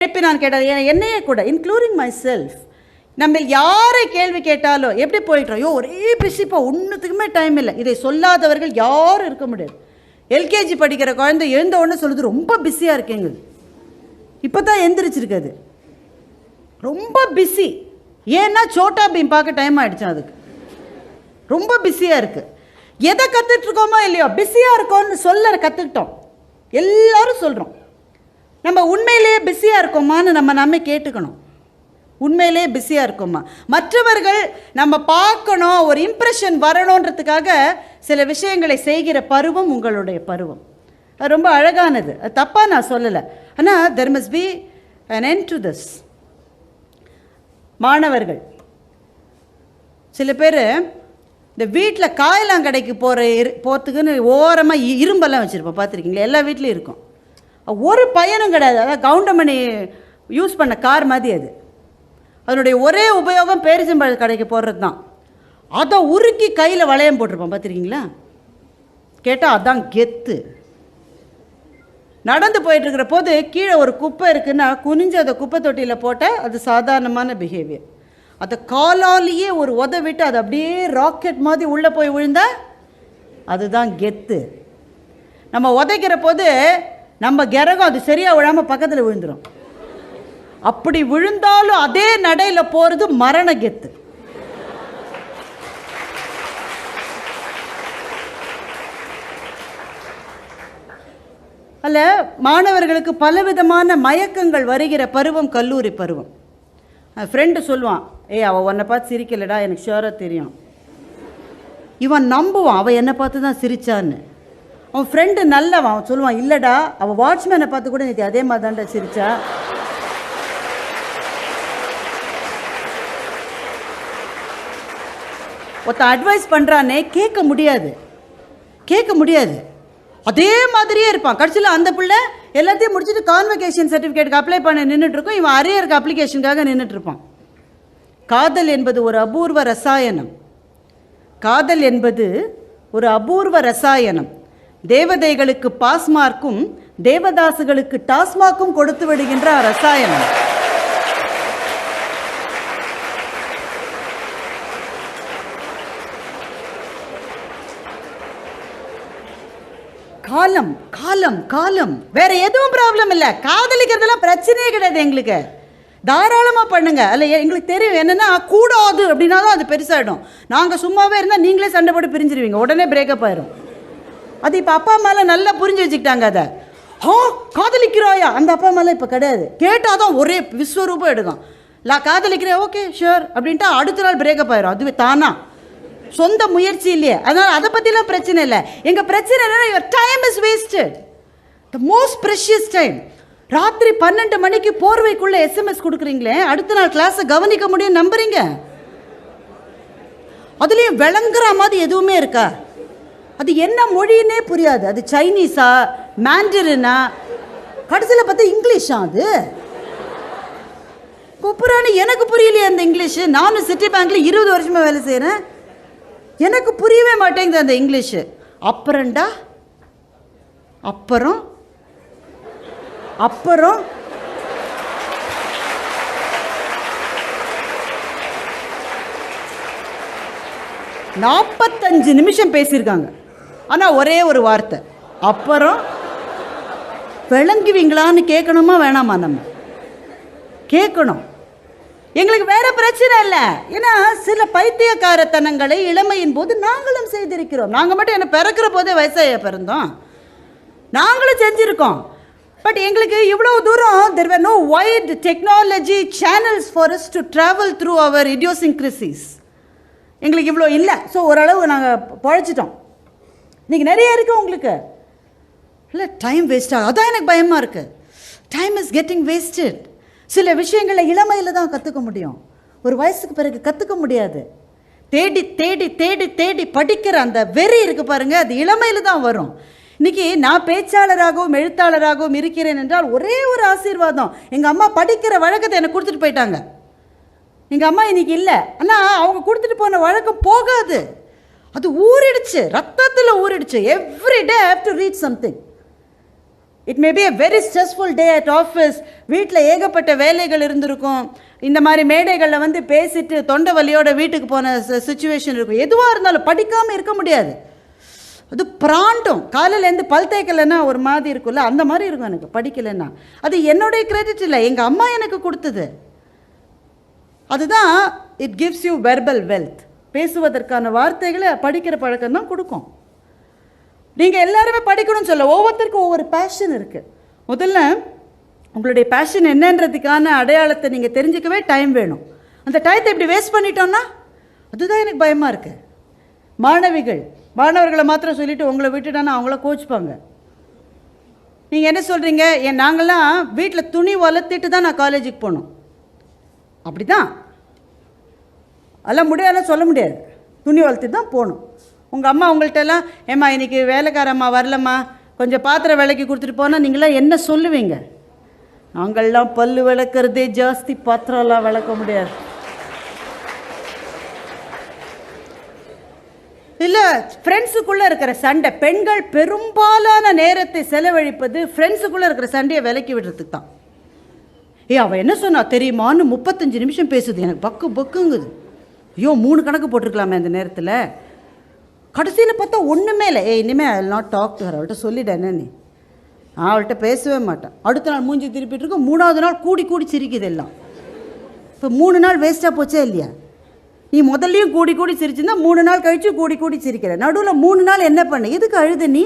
திருப்பி நான் கேட்டேன், என்னையே கூட இன்க்ளூடிங் மை செல்ஃப், நம்ம யாரை கேள்வி கேட்டாலும் எப்படி போயிட்டோம், ஐயோ ஒரே பிஸிப்பா, ஒன்றுத்துக்குமே டைம் இல்லை. இதை சொல்லாதவர்கள் யாரும் இருக்க முடியாது. எல்கேஜி படிக்கிற குழந்தை எழுந்த உடனே சொல்லுது ரொம்ப பிஸியாக இருக்கேங்க. இப்போ தான் எந்திரிச்சிருக்குது, ரொம்ப பிஸி. ஏன்னா சோட்டா பீம் பார்க்க டைம் ஆகிடுச்சு, அதுக்கு ரொம்ப பிஸியாக இருக்குது. எதை கற்றுட்ருக்கோமோ இல்லையோ பிஸியாக இருக்கோன்னு சொல்ல கற்றுக்கிட்டோம். எல்லாரும் சொல்கிறோம். நம்ம உண்மையிலேயே பிஸியாக இருக்கோமான்னு நம்ம கேட்டுக்கணும். உண்மையிலே பிஸியாக இருக்கோமா? மற்றவர்கள் நம்ம பார்க்கணும், ஒரு இம்ப்ரெஷன் வரணுன்றதுக்காக சில விஷயங்களை செய்கிற பருவம் உங்களுடைய பருவம். அது ரொம்ப அழகானது, அது தப்பாக நான் சொல்லலை. ஆனால் there must be an end to this. மாணவர்கள் சில பேர் இந்த வீட்டில் காயலாங்கடைக்கு போகிறதுக்குன்னு ஓரமாக இரும்பெல்லாம் வச்சுருப்போம், பார்த்துருக்கீங்களா? எல்லா வீட்லேயும் இருக்கும். ஒரு பயனும் கிடையாது. அதாவது கவுண்டமணி யூஸ் பண்ண கார் மாதிரி அது. அதனுடைய ஒரே உபயோகம் பேரிச்சம்பழ கடைக்கு போடுறது தான். அதை உருக்கி கையில் வளையம் போட்டிருப்போம், பார்த்துருக்கீங்களா? கேட்டால் அதான் கெத்து. நடந்து போயிட்டுருக்கிற போது கீழே ஒரு குப்பை இருக்குன்னா குனிஞ்சு அதை குப்பை தொட்டியில் போட்டால் அது சாதாரணமான பிஹேவியர். அதை காலாலேயே ஒரு விட்டு அது அப்படியே ராக்கெட் மாதிரி உள்ளே போய் விழுந்தா அதுதான் கெத்து. நம்ம உதைக்கிற போது நம்ம கிரகம் அது சரியாக விழாமல் பக்கத்தில் விழுந்துடும். அப்படி விழுந்தாலும் அதே நடையில் போகிறது மரண கெத்து. அல்ல, மாணவர்களுக்கு பலவிதமான மயக்கங்கள் வருகிற பருவம் கல்லூரி பருவம். ஃப்ரெண்டு சொல்லுவான், அவள் உன்னை பார்த்து சிரிக்கலடா, எனக்கு ஷுவராக தெரியும். இவன் நம்புவான் அவள் என்னை பார்த்து தான் சிரிச்சான்னு. அவன் ஃப்ரெண்டு நல்லவன், அவன் சொல்லுவான், இல்லைடா அவள் வாட்ச்மேனை பார்த்து கூட நேற்று அதே மாதிரி தான்டா சிரிச்சா. ஒருத்தன் அட்வைஸ் பண்ணுறானே கேட்க முடியாது, அதே மாதிரியே இருப்பான். கடைசியில் அந்த பிள்ளை எல்லாத்தையும் முடிச்சுட்டு கான்வகேஷன் சர்டிஃபிகேட்டுக்கு அப்ளை பண்ண நின்றுட்டுருக்கோம், இவன் அரியருக்கு அப்ளிகேஷனுக்காக நின்றுட்டுருப்பான். காதல் என்பது ஒரு அபூர்வ ரசாயனம். காதல் என்பது ஒரு அபூர்வ ரசாயனம். தேவதைகளுக்கு பாஸ்மார்க்கும் தேவதாசுகளுக்கு டாஸ்மார்க்கும் கொடுத்து விடுகின்ற ரசாயனம். காலம் காலம் காலம், வேற எதுவும் ப்ராப்ளம் இல்லை. காதலிக்கிறதுலாம் பிரச்சனையே கிடையாது எங்களுக்கு. தாராளமாக பண்ணுங்க. அல்ல, எங்களுக்கு தெரியும் என்னென்னா கூடாது அப்படின்னா தான் அது பெருசாகிடும். நாங்கள் சும்மாவே இருந்தால் நீங்களே சண்டை போட்டு பிரிஞ்சிருவீங்க, உடனே பிரேக்கப் ஆயிரும். அது இப்போ அப்பா அம்மாலாம் நல்லா புரிஞ்சு வச்சுக்கிட்டாங்க. அதை காதலிக்கிறாயா அந்த அப்பா அம்மாலாம் இப்போ கிடையாது. கேட்டால் தான் ஒரே விஸ்வரூபம் எடுக்கும். காதலிக்கிறேன், ஓகே ஷுர் அப்படின்ட்டு அடுத்த நாள் பிரேக்கப் ஆயிரும். அதுவே தானா, சொந்த முயற்சி இல்லையே. அதனால் அதை பற்றிலாம் பிரச்சனை இல்லை. எங்கள் பிரச்சனை என்னன்னா, your time is wasted, the most precious time. ராத்திரி 12 மணிக்கு போர்வைக்குள்ளே எஸ்எம்எஸ் கொடுக்குறீங்களே, அடுத்த நாள் கிளாஸை கவனிக்க முடியும் நம்புறீங்க? அதுலேயும் விளங்குற மாதிரி எதுவுமே இருக்கா? அது என்ன மொழின்னே புரியாது. அது சைனீஸா மேண்டரினா, கடைசியில் பார்த்தா இங்கிலீஷா? அது குப்புறான்னு எனக்கு புரியலையே அந்த இங்கிலீஷு. நானும் சிட்டி பேங்க்கில் 20 வருஷமாக வேலை செய்கிறேன், எனக்கு புரியவே மாட்டேங்குது அந்த இங்கிலீஷு. அப்புறம்டா அப்புறம் அப்புறம் 45 நிமிஷம் பேசியிருக்காங்க. ஆனால் ஒரே ஒரு வார்த்தை அப்புறம். விளங்குவீங்களான்னு கேட்கணுமா வேணாமா? நம்ம கேட்கணும். எங்களுக்கு வேற பிரச்சனை இல்லை. ஏன்னா சில பைத்தியக்காரத்தனங்களை இளமையின் போது நாங்களும் செய்திருக்கிறோம். நாங்கள் மட்டும் என்ன பிறக்கிற போதே வயசாக பிறந்தோம், நாங்களும் செஞ்சுருக்கோம். பட் எங்களுக்கு இவ்வளோ தூரம் there were no wide technology channels for us to travel through our idiosyncrasies. எங்களுக்கு இவ்வளோ இல்லை. ஸோ ஓரளவு நாங்கள் பழைச்சிட்டோம். இன்றைக்கி நிறைய இருக்குது உங்களுக்கு. இல்லை, டைம் வேஸ்ட் ஆகும். அதான் எனக்கு பயமாக இருக்குது. Time is getting wasted. சில விஷயங்களை இளமையில் தான் கற்றுக்க முடியும், ஒரு வயசுக்கு பிறகு கற்றுக்க முடியாது. தேடி தேடி தேடி தேடி படிக்கிற அந்த வெறி இருக்குது பாருங்கள், அது இளமையில் தான் வரும். இன்றைக்கி நான் பேச்சாளராகவும் எழுத்தாளராகவும் இருக்கிறேன் என்றால் ஒரே ஒரு ஆசீர்வாதம். எங்கள் அம்மா படிக்கிற வழக்கத்தை எனக்கு கொடுத்துட்டு போயிட்டாங்க. எங்கள் அம்மா இன்றைக்கி இல்லை, ஆனால் அவங்க கொடுத்துட்டு போன வழக்கம் போகாது. அது ஊறிடுச்சு, ரத்தத்தில் ஊறிடுச்சு. Every day I have to read something. It may be a very stressful day at office. வீட்டில் ஏகப்பட்ட வேலைகள் இருந்திருக்கும். இந்த மாதிரி மேடைகளில் வந்து பேசிட்டு தொண்டை வலியோட வீட்டுக்கு போன சுச்சுவேஷன் இருக்கும். எதுவாக இருந்தாலும் படிக்காமல் இருக்க முடியாது. அது பிராண்டும் காலையிலேருந்து பல் தேய்க்கலைன்னா ஒரு மாதிரி இருக்கும்ல, அந்த மாதிரி இருக்கும் எனக்கு படிக்கலைன்னா. அது என்னுடைய கிரெடிட் இல்லை, எங்கள் அம்மா எனக்கு கொடுத்தது. அதுதான் it gives you verbal wealth. பேசுவதற்கான வார்த்தைகளை படிக்கிற பழக்கம் தான் கொடுக்கும். நீங்கள் எல்லாருமே படிக்கணும்னு சொல்ல, ஒவ்வொருத்தருக்கும் ஒவ்வொரு பேஷன் இருக்குது. முதல்ல உங்களுடைய பேஷன் என்னன்றதுக்கான அடையாளத்தை நீங்கள் தெரிஞ்சுக்கவே டைம் வேணும். அந்த டயத்தை இப்படி வேஸ்ட் பண்ணிட்டோம்னா அதுதான் எனக்கு பயமாக இருக்குது. மாணவர்களை மாத்திரம் சொல்லிவிட்டு உங்களை விட்டுட்டானா அவங்கள கோச்சிப்பாங்க. நீங்கள் என்ன சொல்கிறீங்க, நாங்கள்லாம் வீட்டில் துணி வளர்த்திட்டு தான் நான் காலேஜுக்கு போகணும். அப்படி தான் அதெல்லாம் முடியாதுன்னு சொல்ல முடியாது. துணி வளர்த்துட்டு தான் போகணும். உங்கள் அம்மா உங்கள்கிட்டலாம், ஏம்மா இன்றைக்கி வேலைக்காரம்மா வரலம்மா, கொஞ்சம் பாத்திரம் விளக்கி கொடுத்துட்டு போனால் நீங்களாம் என்ன சொல்லுவீங்க? நாங்கள்லாம் பல்லு விளக்குறதே ஜாஸ்தி, பாத்திரம்லாம் விளக்க முடியாது. இல்லை, ஃப்ரெண்ட்ஸுக்குள்ளே இருக்கிற சண்டை, பெண்கள் பெரும்பாலான நேரத்தை செலவழிப்பது ஃப்ரெண்ட்ஸுக்குள்ளே இருக்கிற சண்டையை விலக்கி விடுறதுக்கு தான். அவள் என்ன சொன்னா தெரியுமான்னு 35 நிமிஷம் பேசுது, எனக்கு பக்குங்குது. ஐயோ 3 கணக்கு போட்டிருக்கலாமே அந்த நேரத்தில். கடைசியில் பார்த்தா ஒன்றுமே இல்லை. இனிமேல் I will not talk to her. அவள்கிட்ட சொல்லிட்டேன்னு நீ, அவள்கிட்ட பேசவே மாட்டேன். அடுத்த நாள் மூஞ்சி திருப்பிட்டு இருக்கோம். 3ஆவது நாள் கூடி கூடி சிரிக்குது எல்லாம். இப்போ 3 நாள் வேஸ்ட்டாக போச்சே இல்லையா? நீ முதல்லையும் கூடி கூடி சிரிச்சுன்னா 3 நாள் கழித்து கூடி கூடி சிரிக்கிற. நடுவில் 3 நாள் என்ன பண்ண? எதுக்கு அழுது நீ?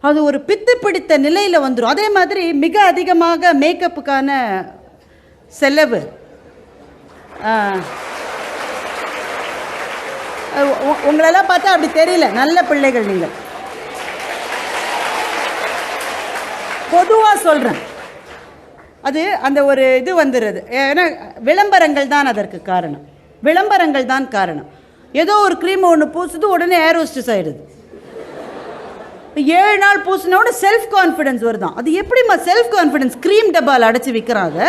அது ஒரு பித்து பிடித்த நிலையில் வந்துடும். அதே மாதிரி மிக அதிகமாக மேக்கப்புக்கான செலவு. உங்களெல்லாம் பார்த்தா அப்படி தெரியல, நல்ல பிள்ளைகள் நீங்கள். பொதுவாக சொல்கிறேன், அது அந்த ஒரு இது வந்துடுது. ஏன்னா விளம்பரங்கள் தான் அதற்கு காரணம். விளம்பரங்கள் தான் காரணம். ஏதோ ஒரு க்ரீம் ஒன்று பூசுது, உடனே ஏர் ஹோஸ்டஸ் ஆகிடுது. 7 நாள் பூசினோட செல்ஃப் கான்ஃபிடென்ஸ் வருதான். அது எப்படிம்மா செல்ஃப் கான்ஃபிடென்ஸ்? க்ரீம் டப்பால் அடைச்சி விற்கிறாங்க.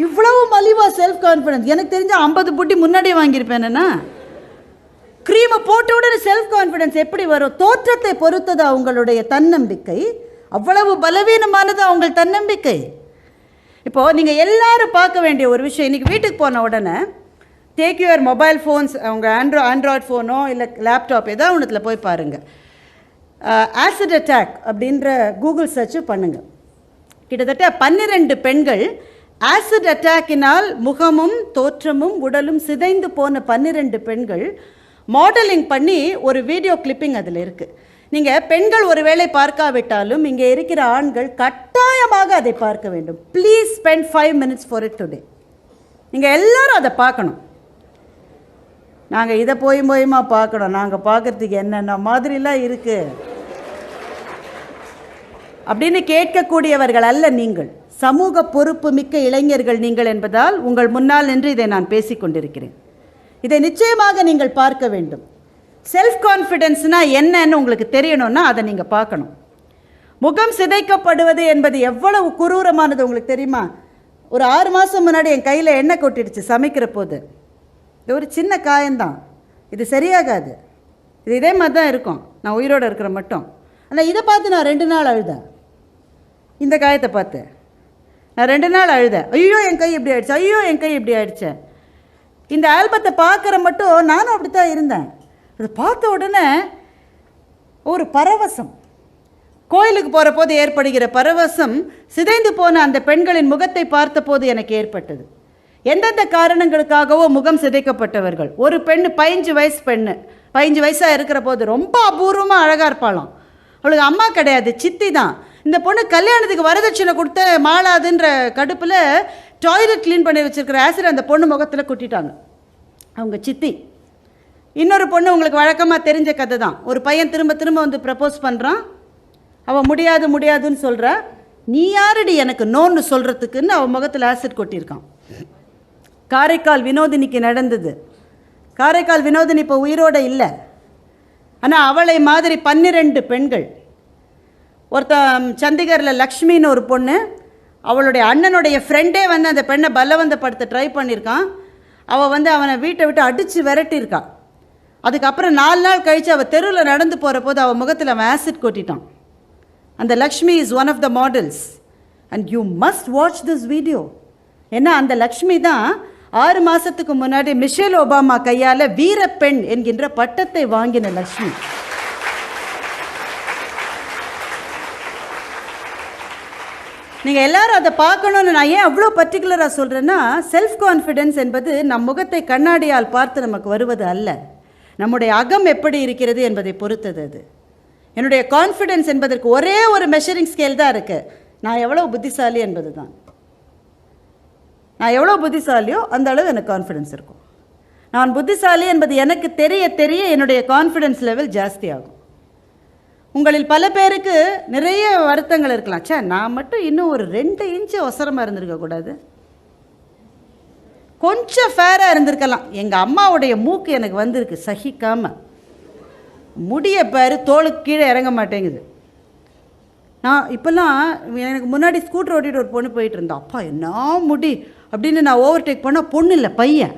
இவ்வளவு மலிவா செல்ஃப் கான்ஃபிடென்ஸ்? எனக்கு தெரிஞ்ச 50 புட்டி முன்னாடியே வாங்கியிருப்பேன்னா. க்ரீமை போட்ட உடனே செல்ஃப் கான்ஃபிடென்ஸ் எப்படி வரும்? தோற்றத்தை பொறுத்தது அவங்களுடைய தன்னம்பிக்கை. அவ்வளவு பலவீனமானது அவங்க தன்னம்பிக்கை. இப்போது நீங்கள் எல்லாரும் பார்க்க வேண்டிய ஒரு விஷயம், இன்றைக்கி வீட்டுக்கு போன உடனே டேக் யுவர் மொபைல் ஃபோன்ஸ், அவங்க ஆண்ட்ராய்ட் ஃபோனோ இல்லை லேப்டாப் ஏதாவது ஒன்றுத்தில் போய் பாருங்கள். ஆசிட் அட்டாக் அப்படின்ற கூகுள் சர்ச்சு பண்ணுங்கள். கிட்டத்தட்ட 12 பெண்கள் ஆசிட் அட்டாக்கினால் முகமும் தோற்றமும் உடலும் சிதைந்து போன 12 பெண்கள் மாடலிங் பண்ணி ஒரு வீடியோ கிளிப்பிங் அதில் இருக்குது. நீங்கள் பெண்கள் ஒருவேளை பார்க்காவிட்டாலும் இங்கே இருக்கிற ஆண்கள் கட்டாயமாக அதை பார்க்க வேண்டும். Please spend 5 minutes for it today. நீங்கள் எல்லாரும் அதை பார்க்கணும். நாங்கள் இதை போயுமா பார்க்கணும், நாங்கள் பார்க்குறதுக்கு என்னென்ன மாதிரிலாம் இருக்குது அப்படின்னு கேட்கக்கூடியவர்கள் அல்ல நீங்கள். சமூக பொறுப்பு மிக்க இளைஞர்கள் நீங்கள் என்பதால் உங்கள் முன்னால் நின்று இதை நான் பேசிக்கொண்டிருக்கிறேன். இதை நிச்சயமாக நீங்கள் பார்க்க வேண்டும். செல்ஃப் கான்ஃபிடென்ஸ்னால் என்னன்னு உங்களுக்கு தெரியணும்னா அதை நீங்கள் பார்க்கணும். முகம் சிதைக்கப்படுவது என்பது எவ்வளவு குரூரமானது உங்களுக்கு தெரியுமா? ஒரு 6 மாதம் முன்னாடி என் கையில் எண்ணெய் கொட்டிடுச்சு சமைக்கிற போது. இது ஒரு சின்ன காயம்தான், இது சரியாகாது, இது இதே மாதிரி தான் இருக்கும் நான் உயிரோடு இருக்கிற மட்டும். ஆனால் இதை பார்த்து நான் 2 நாள் அழுதேன். இந்த காயத்தை பார்த்து நான் 2 நாள் அழுதேன். ஐயோ என் கை இப்படி ஆயிடுச்சு, ஐயோ என் கை இப்படி ஆயிடுச்சு. இந்த ஆல்பத்தை பார்க்குற மட்டும் நானும் அப்படி தான் இருந்தேன். அது பார்த்த உடனே ஒரு பரவசம், கோயிலுக்கு போகிற போது ஏற்படுகிற பரவசம் சிதைந்து போன அந்த பெண்களின் முகத்தை பார்த்த போது எனக்கு ஏற்பட்டது. எந்தெந்த காரணங்களுக்காகவோ முகம் சிதைக்கப்பட்டவர்கள். ஒரு பெண்ணு 15 வயசு பெண்ணு, 15 வயசாக இருக்கிற போது ரொம்ப அபூர்வமாக அழகாக இருப்பாளாம். அவளுக்கு அம்மா கிடையாது, சித்தி தான். இந்த பொண்ணு கல்யாணத்துக்கு வரதட்சணை கொடுத்த மாளாதுன்ற கடுப்பில் டாய்லெட் க்ளீன் பண்ணி வச்சுருக்கிற ஆசிட் அந்த பொண்ணு முகத்தில் கொட்டிட்டாங்க அவங்க சித்தி. இன்னொரு பொண்ணு உங்களுக்கு வழக்கமாக தெரிஞ்ச கதை தான். ஒரு பையன் திரும்ப திரும்ப வந்து ப்ரப்போஸ் பண்ணுறான், அவன் முடியாதுன்னு சொல்கிறா. நீ யாரடி எனக்கு நோன்னு சொல்கிறதுக்குன்னு அவன் முகத்தில் ஆசிட் கொட்டியிருக்கான். காரைக்கால் வினோதினிக்கு நடந்தது. காரைக்கால் வினோதினி இப்போ உயிரோடு இல்லை. ஆனால் அவளை மாதிரி 12 பெண்கள். சண்டிகரில் லக்ஷ்மின்னு ஒரு பொண்ணு, அவளுடைய அண்ணனுடைய ஃப்ரெண்டே வந்து அந்த பெண்ணை பலவந்தப்படுத்த ட்ரை பண்ணியிருக்கான். அவள் வந்து அவனை வீட்டை விட்டு அடித்து விரட்டியிருக்கான். அதுக்கப்புறம் 4 நாள் கழித்து அவள் தெருவில் நடந்து போகிற போது அவள் முகத்தில் அவன் ஆசிட் கொட்டிட்டான். அந்த Lakshmi is one of the models and you must watch this video. ஏன்னா அந்த லக்ஷ்மி தான் 6 மாதத்துக்கு முன்னாடி மிஷேல் ஒபாமா கையால் வீரப்பெண் என்கின்ற பட்டத்தை வாங்கின லக்ஷ்மி. நீங்கள் எல்லாரும் அதை பார்க்கணுன்னு நான் ஏன் அவ்வளோ பர்டிகுலராக சொல்கிறேன்னா, செல்ஃப் கான்ஃபிடென்ஸ் என்பது நம் முகத்தை கண்ணாடியால் பார்த்து நமக்கு வருவது அல்ல, நம்முடைய அகம் எப்படி இருக்கிறது என்பதை பொறுத்தது அது. என்னுடைய கான்ஃபிடென்ஸ் என்பதற்கு ஒரே ஒரு மெஷரிங் ஸ்கேல் தான் இருக்குது, நான் எவ்வளோ புத்திசாலி என்பது தான். நான் எவ்வளோ புத்திசாலியோ அந்த அளவு எனக்கு கான்ஃபிடென்ஸ் இருக்கும். நான் புத்திசாலி என்பது எனக்கு தெரிய தெரிய என்னுடைய கான்ஃபிடென்ஸ் லெவல் ஜாஸ்தி ஆகும். உங்களில் பல பேருக்கு நிறைய வருத்தங்கள் இருக்கலாம், சே நான் மட்டும் இன்னும் ஒரு 2 இன்ச்சு ஒசரமாக இருந்திருக்கக்கூடாது, கொஞ்சம் ஃபேராக இருந்திருக்கலாம், எங்கள் அம்மாவுடைய மூக்கு எனக்கு வந்திருக்கு சகிக்காமல், முடிய பாரு தோளுக்கு கீழே இறங்க மாட்டேங்குது. நான் இப்போல்லாம் எனக்கு முன்னாடி ஸ்கூட்டர் ஓட்டிகிட்டு ஒரு பொண்ணு போயிட்டு இருந்தேன், அப்பா என்ன முடி அப்படின்னு நான் ஓவர்டேக் பண்ணால் பொண்ணு இல்லை பையன்,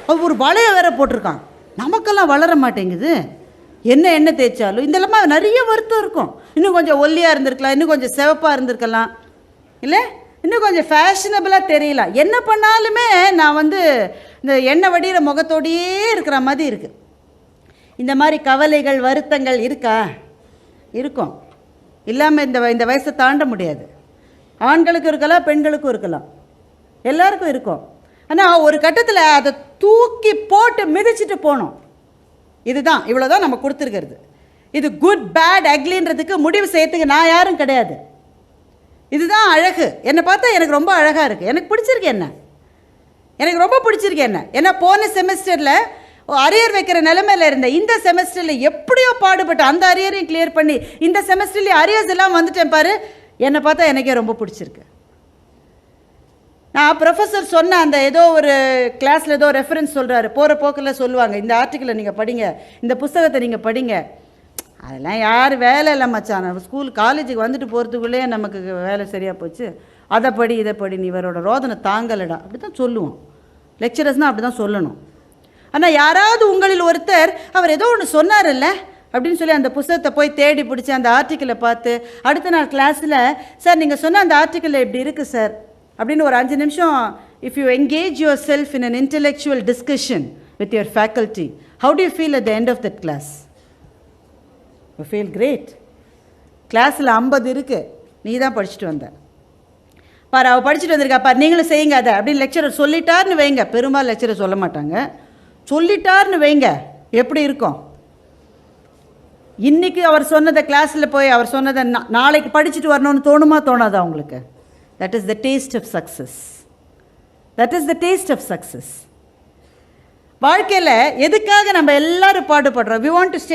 அவள் ஒரு வளைய வேற போட்டிருக்கான், நமக்கெல்லாம் வளர மாட்டேங்குது, என்ன தேய்ச்சாலும் இதெல்லாமா நிறைய வருத்தம் இருக்கும். இன்னும் கொஞ்சம் ஒல்லியாக இருந்திருக்கலாம், இன்னும் கொஞ்சம் சிவப்பாக இருந்திருக்கலாம், இல்லை இன்னும் கொஞ்சம் ஃபேஷனபிளாக தெரியலாம், என்ன பண்ணாலுமே நான் இந்த எண்ணெய் வடிகிற முகத்தோடையே இருக்கிற மாதிரி இருக்குது. இந்த மாதிரி கவலைகள் வருத்தங்கள் இருக்கா? இருக்கும், இல்லாமல் இந்த வயசை தாண்ட முடியாது. ஆண்களுக்கும் இருக்கலாம், பெண்களுக்கும் இருக்கலாம், எல்லாருக்கும் இருக்கும். ஆனால் ஒரு கட்டத்தில் அதை தூக்கி போட்டு மிதிச்சுட்டு போகணும். இதுதான் இவ்வளோதான் நம்ம கொடுத்துருக்கிறது. இது குட் பேட் அக்லின்றதுக்கு முடிவு செய்யறதுக்கு நான் யாரும் கிடையாது. இதுதான் அழகு. என்னை பார்த்தா எனக்கு ரொம்ப அழகாக இருக்குது, எனக்கு பிடிச்சிருக்கு, எனக்கு ரொம்ப பிடிச்சிருக்கு. ஏன்னா போன செமஸ்டரில் அரியர் வைக்கிற நிலைமையில் இருந்தேன், இந்த செமஸ்டரில் எப்படியோ பாடுபட்டு அந்த அரியரையும் கிளியர் பண்ணி இந்த செமஸ்டர்லேயும் அரியர்ஸ் எல்லாம் வந்துட்டேன் பாரு, என்னை பார்த்தா எனக்கே ரொம்ப பிடிச்சிருக்கு. நான் ப்ரொஃபஸர் சொன்ன அந்த ஏதோ ஒரு கிளாஸில் ஏதோ ரெஃபரன்ஸ் சொல்கிறாரு, போகிற போக்கில் சொல்லுவாங்க, இந்த ஆர்டிக்கிளை நீங்கள் படிங்க, இந்த புஸ்தகத்தை நீங்கள் படிங்க. அதெல்லாம் யார் வேலை இல்லை மச்சான், ஸ்கூல் காலேஜுக்கு வந்துட்டு போகிறதுக்குள்ளேயே நமக்கு வேலை சரியாக போச்சு, அதை படி இதை படி, நீ இவரோட ரோதனை தாங்கலடா, அப்படி தான் சொல்லுவோம். லெக்சரர்ஸ்னால் அப்படி தான் சொல்லணும். ஆனால் யாராவது உங்களில் ஒருத்தர் அவர் ஏதோ ஒன்று சொன்னார்ல்ல அப்படின்னு சொல்லி அந்த புத்தகத்தை போய் தேடி பிடிச்சி அந்த ஆர்டிக்கிளை பார்த்து அடுத்த நாள் கிளாஸில், சார் நீங்கள் சொன்ன அந்த ஆர்டிக்கிளில் இப்படி இருக்குது சார் அப்படின்னு ஒரு 5 நிமிஷம், if you engage yourself in an intellectual discussion with your faculty, how do you feel at the end of that class? You feel great. கிளாஸில் 50 இருக்குது, நீ தான் படிச்சுட்டு வந்த பாரு, அவள் படிச்சுட்டு வந்திருக்கா பாரு, நீங்களும் செய்யுங்க அதை அப்படின்னு லெக்சரர் சொல்லிட்டார்னு வைங்க. பெரும்பாலும் லெக்சரர் சொல்ல மாட்டாங்க, சொல்லிட்டார்னு வைங்க, எப்படி இருக்கும்? இன்றைக்கி அவர் சொன்னதை கிளாஸில் போய் அவர் சொன்னதை நாளைக்கு படிச்சுட்டு வரணும்னு தோணுமா தோணாதா உங்களுக்கு? That is the taste of success. That is the taste of success. வாழ்க்கையில் எதுக்காக நம்ம எல்லாரும் பாடுபடுறோம்? We want to stay